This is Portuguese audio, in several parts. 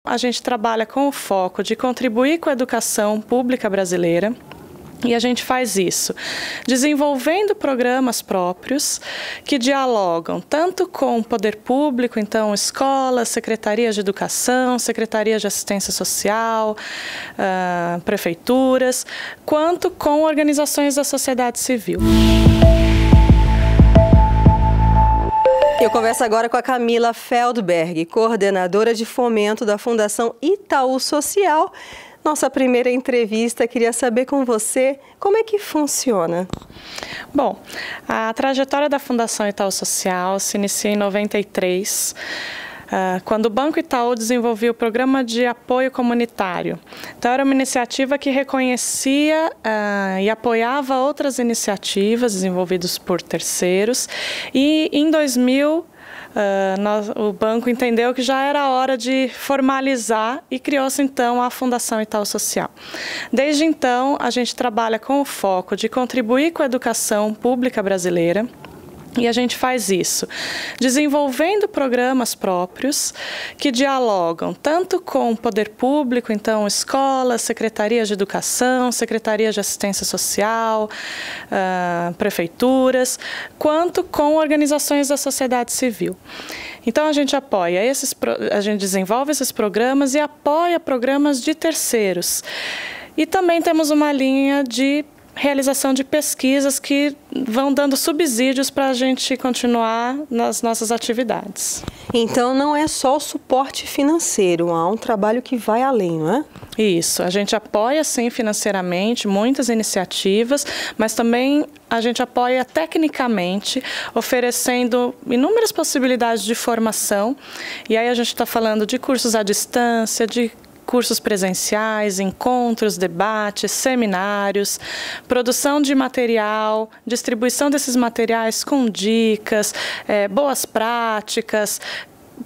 a gente trabalha com o foco de contribuir com a educação pública brasileira. E a gente faz isso desenvolvendo programas próprios que dialogam tanto com o poder público, então escolas, secretarias de educação, secretarias de assistência social, prefeituras, quanto com organizações da sociedade civil. Eu converso agora com a Camila Feldberg, coordenadora de fomento da Fundação Itaú Social. Nossa primeira entrevista, queria saber com você como é que funciona. Bom, a trajetória da Fundação Itaú Social se inicia em 93, quando o Banco Itaú desenvolveu o programa de apoio comunitário. Então, era uma iniciativa que reconhecia e apoiava outras iniciativas desenvolvidas por terceiros. E em 2000, o banco entendeu que já era hora de formalizar e criou-se então a Fundação Itaú Social. Desde então, a gente trabalha com o foco de contribuir com a educação pública brasileira. E a gente faz isso desenvolvendo programas próprios que dialogam tanto com o poder público, então escolas, secretarias de educação, secretarias de assistência social, prefeituras, quanto com organizações da sociedade civil. Então a gente a gente desenvolve esses programas e apoia programas de terceiros. E também temos uma linha de realização de pesquisas que vão dando subsídios para a gente continuar nas nossas atividades. Então não é só o suporte financeiro, há um trabalho que vai além, não é? Isso, a gente apoia sim financeiramente muitas iniciativas, mas também a gente apoia tecnicamente, oferecendo inúmeras possibilidades de formação. E aí a gente está falando de cursos à distância, de cursos presenciais, encontros, debates, seminários, produção de material, distribuição desses materiais com dicas, boas práticas,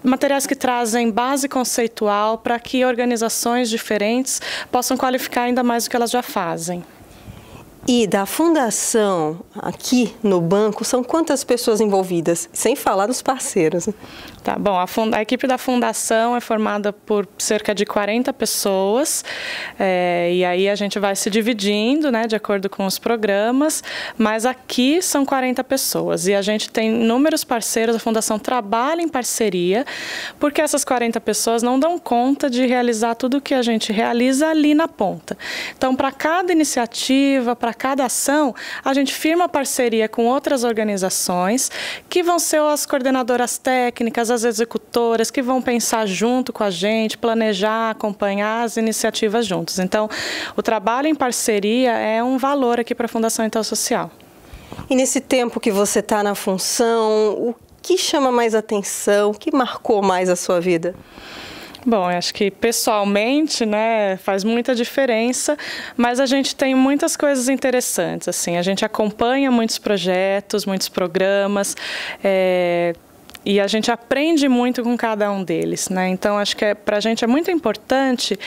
materiais que trazem base conceitual para que organizações diferentes possam qualificar ainda mais do que elas já fazem. E da fundação, aqui no banco, são quantas pessoas envolvidas? Sem falar dos parceiros. Tá bom, a equipe da fundação é formada por cerca de 40 pessoas, e aí a gente vai se dividindo, né, de acordo com os programas, mas aqui são 40 pessoas e a gente tem inúmeros parceiros, a fundação trabalha em parceria, porque essas 40 pessoas não dão conta de realizar tudo o que a gente realiza ali na ponta. Então, para cada iniciativa, para cada ação, a gente firma parceria com outras organizações que vão ser as coordenadoras técnicas, as executoras, que vão pensar junto com a gente, planejar, acompanhar as iniciativas juntos. Então, o trabalho em parceria é um valor aqui para a Fundação Itaú Social. E nesse tempo que você está na função, o que chama mais atenção, o que marcou mais a sua vida? Bom, eu acho que pessoalmente, né, faz muita diferença, mas a gente tem muitas coisas interessantes, assim, a gente acompanha muitos projetos, muitos programas, e a gente aprende muito com cada um deles, né? Então, acho que para a gente é muito importante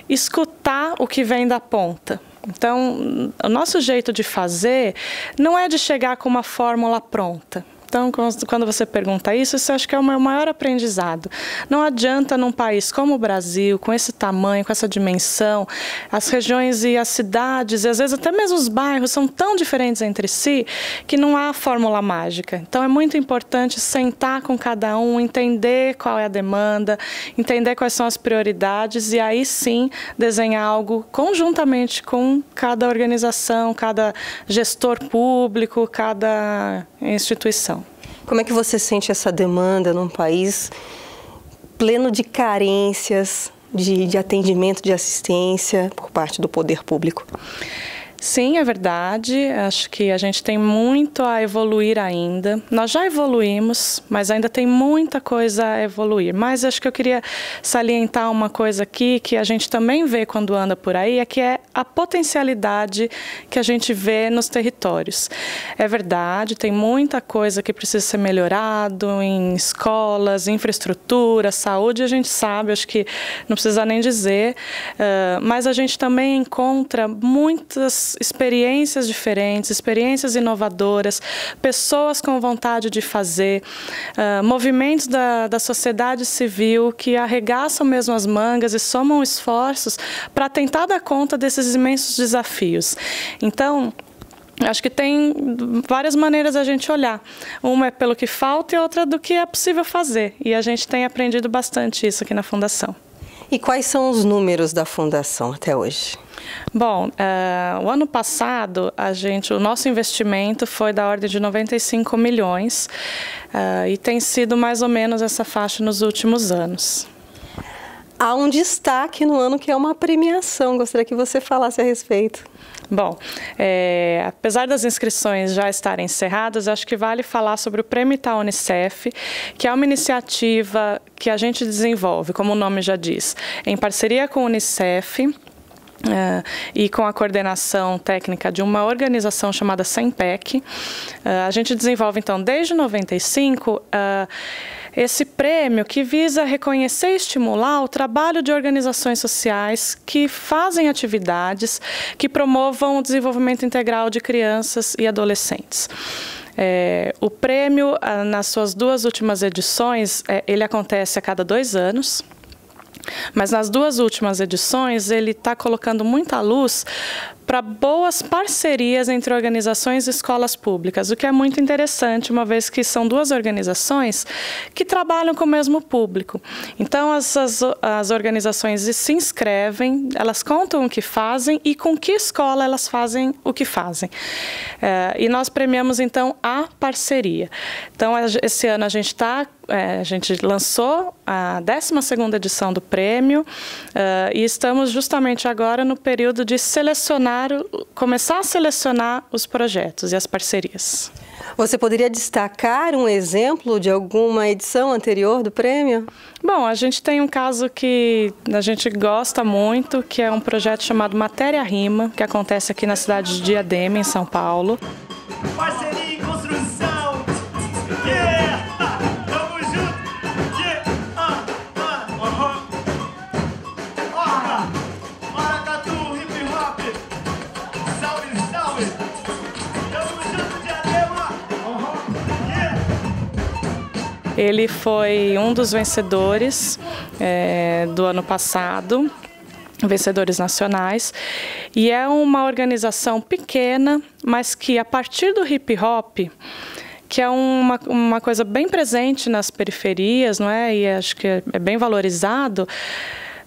escutar o que vem da ponta. Então, o nosso jeito de fazer não é de chegar com uma fórmula pronta. Então, quando você pergunta isso, eu acho que é o meu maior aprendizado. Não adianta num país como o Brasil, com esse tamanho, com essa dimensão, as regiões e as cidades, e às vezes até mesmo os bairros, são tão diferentes entre si, que não há fórmula mágica. Então, é muito importante sentar com cada um, entender qual é a demanda, entender quais são as prioridades, e aí sim desenhar algo conjuntamente com cada organização, cada gestor público, cada instituição. Como é que você sente essa demanda num país pleno de carências, de atendimento, de assistência por parte do poder público? Sim, é verdade. Acho que a gente tem muito a evoluir ainda. Nós já evoluímos, mas ainda tem muita coisa a evoluir. Mas acho que eu queria salientar uma coisa aqui que a gente também vê quando anda por aí, que é a potencialidade que a gente vê nos territórios. É verdade, tem muita coisa que precisa ser melhorado em escolas, infraestrutura, saúde, a gente sabe, acho que não precisa nem dizer, mas a gente também encontra muitas temos experiências diferentes, experiências inovadoras, pessoas com vontade de fazer, movimentos da sociedade civil que arregaçam mesmo as mangas e somam esforços para tentar dar conta desses imensos desafios. Então, acho que tem várias maneiras a gente olhar. Uma é pelo que falta e outra do que é possível fazer. E a gente tem aprendido bastante isso aqui na Fundação. E quais são os números da Fundação até hoje? Bom, o ano passado, o nosso investimento foi da ordem de 95 milhões e tem sido mais ou menos essa faixa nos últimos anos. Há um destaque no ano que é uma premiação. Gostaria que você falasse a respeito. Bom, apesar das inscrições já estarem encerradas, acho que vale falar sobre o Prêmio Itaú Unicef, que é uma iniciativa que a gente desenvolve, como o nome já diz, em parceria com o Unicef, e com a coordenação técnica de uma organização chamada SEMPEC. A gente desenvolve, então, desde 95, esse prêmio que visa reconhecer e estimular o trabalho de organizações sociais que fazem atividades que promovam o desenvolvimento integral de crianças e adolescentes. O prêmio, nas suas 2 últimas edições, ele acontece a cada 2 anos. Mas nas 2 últimas edições, ele está colocando muita luz para boas parcerias entre organizações e escolas públicas, o que é muito interessante, uma vez que são 2 organizações que trabalham com o mesmo público. Então, as organizações se inscrevem, elas contam o que fazem e com que escola elas fazem o que fazem. E nós premiamos, então, a parceria. Então, esse ano a gente lançou a 12ª edição do prêmio e estamos justamente agora no período de começar a selecionar os projetos e as parcerias. Você poderia destacar um exemplo de alguma edição anterior do prêmio? Bom, a gente tem um caso que a gente gosta muito, que é um projeto chamado Matéria Rima, que acontece aqui na cidade de Diadema, em São Paulo. Parceria em construção! Yeah! Tamo junto! Yeah! Maracatu, hip hop! Salve, salve! Tamo junto, Diadema! Yeah! Ele foi um dos vencedores do ano passado, vencedores nacionais, e é uma organização pequena, mas que a partir do hip hop, que é uma coisa bem presente nas periferias, não é? E acho que é bem valorizado,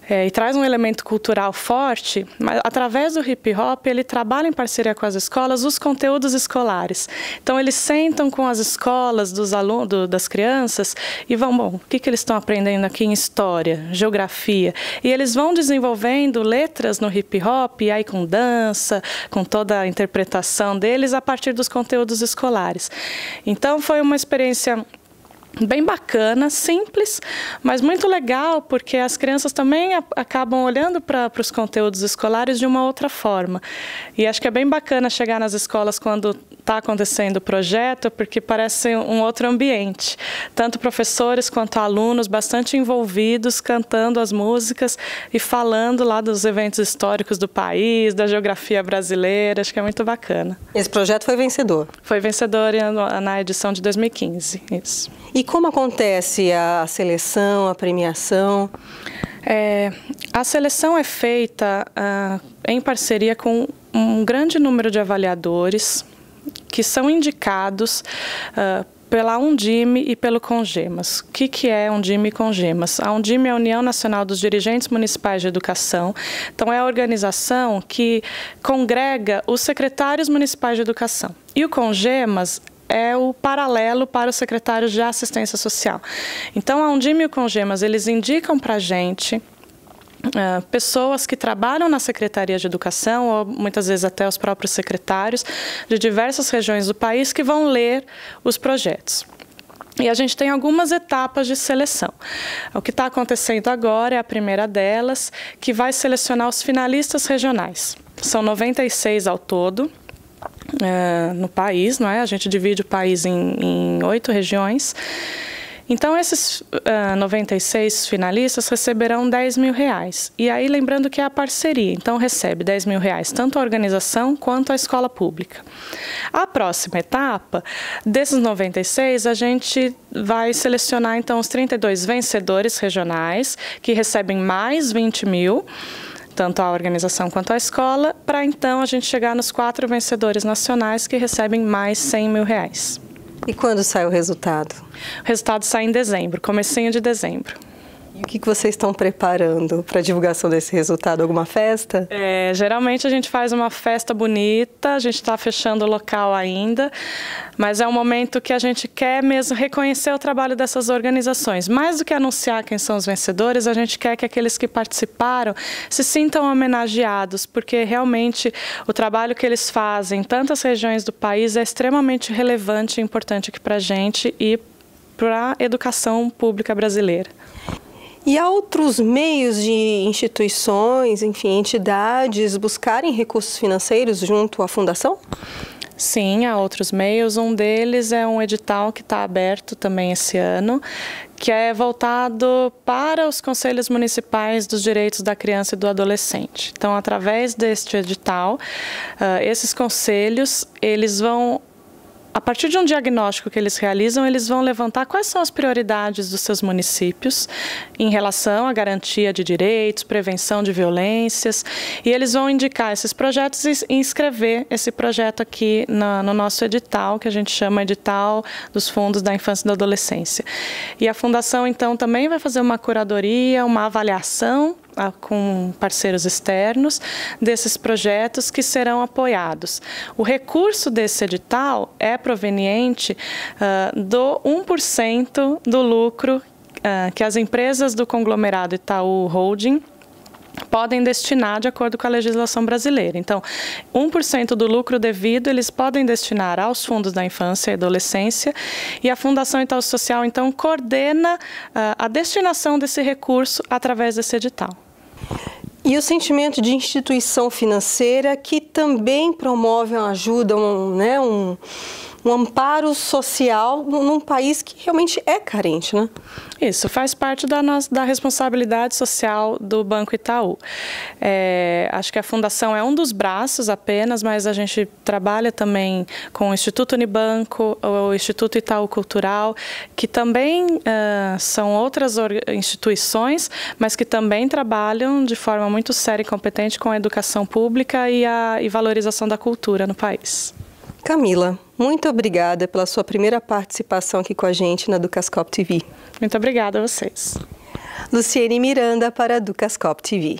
e traz um elemento cultural forte, mas através do hip hop ele trabalha em parceria com as escolas os conteúdos escolares. Então eles sentam com as escolas dos alunos, das crianças e vão, o que eles estão aprendendo aqui em história, geografia, e eles vão desenvolvendo letras no hip hop, e aí com dança, com toda a interpretação deles a partir dos conteúdos escolares. Então foi uma experiência bem bacana, simples, mas muito legal, porque as crianças também acabam olhando para os conteúdos escolares de uma outra forma. E acho que é bem bacana chegar nas escolas quando está acontecendo o projeto, porque parece um outro ambiente. Tanto professores quanto alunos bastante envolvidos, cantando as músicas e falando lá dos eventos históricos do país, da geografia brasileira. Acho que é muito bacana. Esse projeto foi vencedor? Foi vencedor na edição de 2015, isso. E como acontece a seleção, a premiação? A seleção é feita em parceria com um grande número de avaliadores que são indicados pela Undime e pelo Congemas. O que é Undime e Congemas? A Undime é a União Nacional dos Dirigentes Municipais de Educação. Então, é a organização que congrega os secretários municipais de educação. E o Congemas é o paralelo para os secretários de assistência social. Então, a Undime e o Congemas, eles indicam para a gente pessoas que trabalham na Secretaria de Educação, ou muitas vezes até os próprios secretários de diversas regiões do país que vão ler os projetos. E a gente tem algumas etapas de seleção. O que está acontecendo agora é a primeira delas, que vai selecionar os finalistas regionais. São 96 ao todo no país, não é? A gente divide o país em 8 regiões. Então, esses 96 finalistas receberão R$10 mil. E aí, lembrando que é a parceria, então recebe R$10 mil tanto a organização quanto a escola pública. A próxima etapa, desses 96, a gente vai selecionar então os 32 vencedores regionais, que recebem mais R$20 mil, tanto a organização quanto a escola, para então a gente chegar nos 4 vencedores nacionais que recebem mais R$100 mil. E quando sai o resultado? O resultado sai em dezembro, comecinho de dezembro. E o que vocês estão preparando para a divulgação desse resultado? Alguma festa? Geralmente a gente faz uma festa bonita, a gente está fechando o local ainda, mas é um momento que a gente quer mesmo reconhecer o trabalho dessas organizações. Mais do que anunciar quem são os vencedores, a gente quer que aqueles que participaram se sintam homenageados, porque realmente o trabalho que eles fazem em tantas regiões do país é extremamente relevante e importante aqui para a gente e para a educação pública brasileira. E há outros meios de instituições, enfim, entidades buscarem recursos financeiros junto à Fundação? Sim, há outros meios. Um deles é um edital que está aberto também esse ano, que é voltado para os conselhos municipais dos direitos da criança e do adolescente. Então, através deste edital, esses conselhos, eles vão... A partir de um diagnóstico que eles realizam, eles vão levantar quais são as prioridades dos seus municípios em relação à garantia de direitos, prevenção de violências, e eles vão indicar esses projetos e inscrever esse projeto aqui no nosso edital, que a gente chama Edital dos Fundos da Infância e da Adolescência. E a Fundação, então, também vai fazer uma curadoria, uma avaliação com parceiros externos desses projetos que serão apoiados. O recurso desse edital é proveniente do 1% do lucro que as empresas do conglomerado Itaú Holding podem destinar de acordo com a legislação brasileira. Então, 1% do lucro devido eles podem destinar aos fundos da infância e adolescência, e a Fundação Itaú Social, então, coordena a destinação desse recurso através desse edital. E o sentimento de instituição financeira que também promove uma ajuda, um amparo social num país que realmente é carente, né? Isso, faz parte da responsabilidade social do Banco Itaú. Acho que a Fundação é um dos braços apenas, mas a gente trabalha também com o Instituto Unibanco, o Instituto Itaú Cultural, que também são outras instituições, mas que também trabalham de forma muito séria e competente com a educação pública e valorização da cultura no país. Camila, muito obrigada pela sua primeira participação aqui com a gente na Educascope TV. Muito obrigada a vocês. Luciene Miranda para a Educascope TV.